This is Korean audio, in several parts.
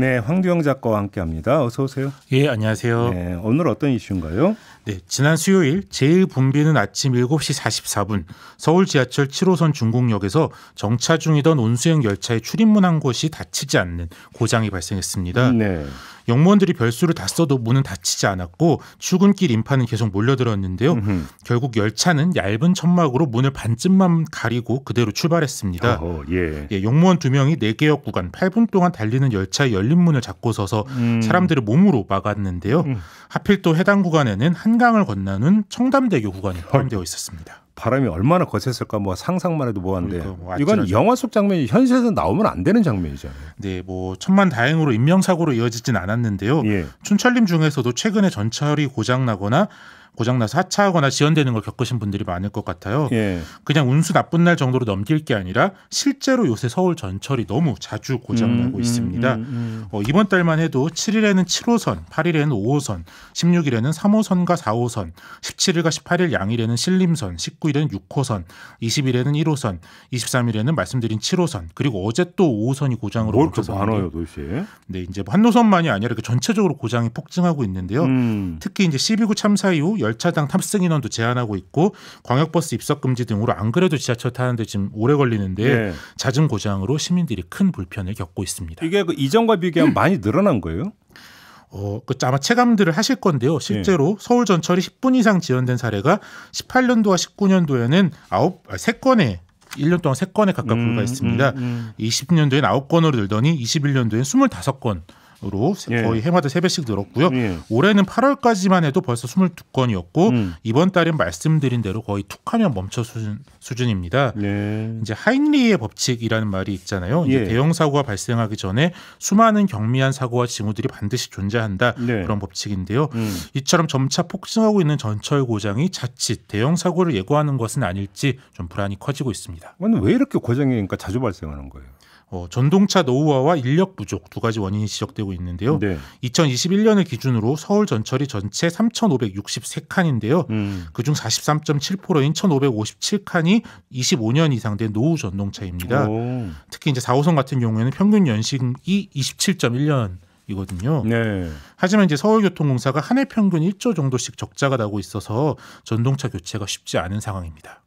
네, 황두영 작가와 함께합니다. 어서 오세요. 예, 안녕하세요. 네, 오늘 어떤 이슈인가요? 네, 지난 수요일 제1분비는 아침 7시 44분 서울 지하철 7호선 중곡역에서 정차 중이던 온수행 열차의 출입문 한 곳이 닫히지 않는 고장이 발생했습니다. 네. 역무원들이 별수를 다 써도 문은 닫히지 않았고 출근길 인파는 계속 몰려들었는데요. 결국 열차는 얇은 천막으로 문을 반쯤만 가리고 그대로 출발했습니다. 예, 역무원 2명이 4개역 구간 8분 동안 달리는 열차의 열린 문을 잡고 서서 사람들을 몸으로 막았는데요. 하필 또 해당 구간에는 한강을 건너는 청담대교 구간이 포함되어 있었습니다. 바람이 얼마나 거셌을까 뭐 상상만 해도 뭐한데 그러니까 이건 영화 속 장면이 현실에서 나오면 안 되는 장면이잖아요. 네, 뭐 천만다행으로 인명사고로 이어지진 않았는데요. 예. 춘철림 중에서도 최근에 전철이 고장나서 하차하거나 지연되는 걸 겪으신 분들이 많을 것 같아요. 예. 그냥 운수 나쁜 날 정도로 넘길 게 아니라 실제로 요새 서울 전철이 너무 자주 고장나고 있습니다. 이번 달만 해도 7일에는 7호선, 8일에는 5호선, 16일에는 3호선과 4호선, 17일과 18일 양일에는 신림선, 19일에는 6호선, 20일에는 1호선, 23일에는 말씀드린 7호선, 그리고 어제 또 5호선이 고장으로 뭘 그렇게 많아요, 도대체? 네, 이제 한 노선만이 아니라 이렇게 전체적으로 고장이 폭증하고 있는데요. 특히 이제 12구 참사 이후 열차당 탑승 인원도 제한하고 있고 광역버스 입석 금지 등으로 안 그래도 지하철 타는데 지금 오래 걸리는데 예. 잦은 고장으로 시민들이 큰 불편을 겪고 있습니다. 이게 그 이전과 비교하면 많이 늘어난 거예요? 아마 체감들을 하실 건데요. 실제로 서울 전철이 10분 이상 지연된 사례가 18년도와 19년도에는 3건에 1년 동안 3건에 가깝게 불과했습니다. 20년도엔 9건으로 늘더니 21년도엔 25건. 으로 거의 해마다 3배씩 늘었고요. 올해는 8월까지만 해도 벌써 22건이었고 이번 달은 말씀드린 대로 거의 툭하면 멈춰 수준입니다. 이제 하인리히의 법칙이라는 말이 있잖아요. 이제 대형 사고가 발생하기 전에 수많은 경미한 사고와 징후들이 반드시 존재한다. 그런 법칙인데요. 이처럼 점차 폭증하고 있는 전철 고장이 자칫 대형 사고를 예고하는 것은 아닐지 좀 불안이 커지고 있습니다. 왜 이렇게 고장이 그러니까 자주 발생하는 거예요? 전동차 노후화와 인력 부족 2가지 원인이 지적되고 있는데요. 2021년을 기준으로 서울 전철이 전체 3,563칸인데요. 그중 43.7%인 1,557칸이 25년 이상 된 노후 전동차입니다. 특히 이제 4호선 같은 경우에는 평균 연식이 27.1년. 하지만 이제 서울교통공사가 한 해 평균 1조 정도씩 적자가 나고 있어서 전동차 교체가 쉽지 않은 상황입니다.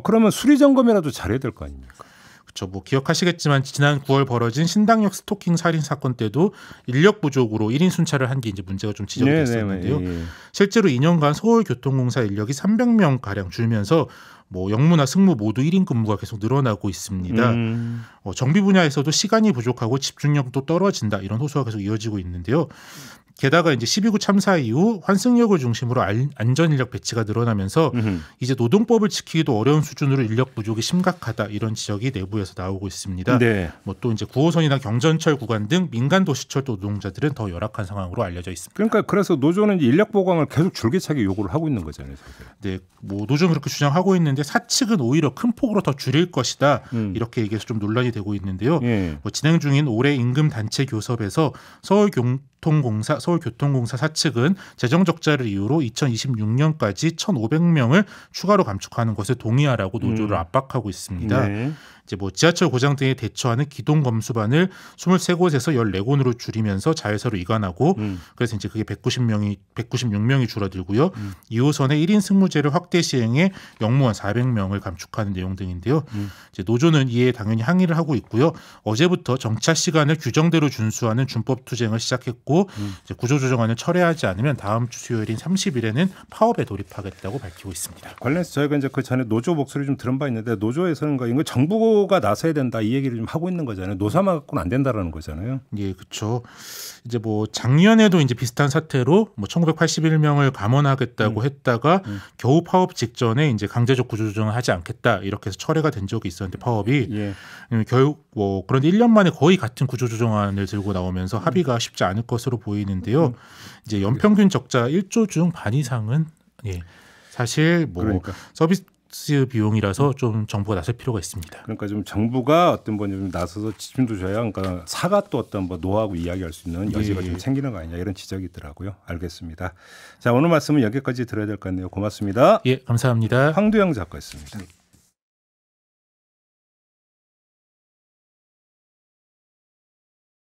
그러면 수리 점검이라도 잘해야 될 거 아닙니까? 그렇죠. 뭐 기억하시겠지만 지난 9월 벌어진 신당역 스토킹 살인 사건 때도 인력 부족으로 1인 순찰을 한 게 이제 문제가 좀 지적이 됐었는데요. 실제로 2년간 서울교통공사 인력이 300명 가량 줄면서 뭐 역무나 승무 모두 1인 근무가 계속 늘어나고 있습니다. 정비 분야에서도 시간이 부족하고 집중력도 떨어진다 이런 호소가 계속 이어지고 있는데요. 게다가 이제 12구 참사 이후 환승역을 중심으로 안전 인력 배치가 늘어나면서 이제 노동법을 지키기도 어려운 수준으로 인력 부족이 심각하다 이런 지적이 내부에서 나오고 있습니다. 뭐 또 이제 9호선이나 경전철 구간 등 민간 도시철 노동자들은 더 열악한 상황으로 알려져 있습니다. 그러니까 그래서 노조는 이제 인력 보강을 계속 줄기차게 요구를 하고 있는 거잖아요. 사실. 네, 뭐 노조는 그렇게 주장하고 있는데 사측은 오히려 큰 폭으로 더 줄일 것이다 이렇게 얘기해서 좀 논란이 되고 있는데요. 뭐 진행 중인 올해 임금 단체 교섭에서 서울교통공사 사측은 재정 적자를 이유로 2026년까지 1,500명을 추가로 감축하는 것을 동의하라고 노조를 압박하고 있습니다. 이제 뭐 지하철 고장 등에 대처하는 기동 검수반을 23곳에서 14곳으로 줄이면서 자회사로 이관하고 그래서 이제 그게 196명이 줄어들고요. 2호선의 1인 승무제를 확대 시행해 역무원 400명을 감축하는 내용 등인데요. 이제 노조는 이에 당연히 항의를 하고 있고요. 어제부터 정차 시간을 규정대로 준수하는 준법 투쟁을 시작했고 이제 구조조정안을 철회하지 않으면 다음 주 수요일인 30일에는 파업에 돌입하겠다고 밝히고 있습니다. 관련해서 저희가 이제 그 전에 노조 목소리 좀 들은 바 있는데 노조에서는 이거 정부가 나서야 된다 이 얘기를 좀 하고 있는 거잖아요. 노사만 갖고는 안 된다라는 거잖아요. 예, 그렇죠. 이제 뭐 작년에도 이제 비슷한 사태로 뭐 1981명을 감원하겠다고 했다가 겨우 파업 직전에 이제 강제적 구조조정을 하지 않겠다 이렇게 해서 철회가 된 적이 있었는데 파업이 결국 뭐 그런데 1년 만에 거의 같은 구조조정안을 들고 나오면서 합의가 쉽지 않을 것으로 보이는데요. 이제 연평균 적자 1조 중 반 이상은 사실 뭐 서비스 비용이라서 좀 정부가 나설 필요가 있습니다. 그러니까 좀 정부가 어떤 좀 나서서 지침도 줘야 그러니까 사가 또 어떤 노하고 이야기할 수 있는 여지가 좀 생기는 거 아니냐 이런 지적이 있더라고요. 알겠습니다. 자, 오늘 말씀은 여기까지 들어야 될 것 같네요. 고맙습니다. 예, 감사합니다. 황두영 작가였습니다.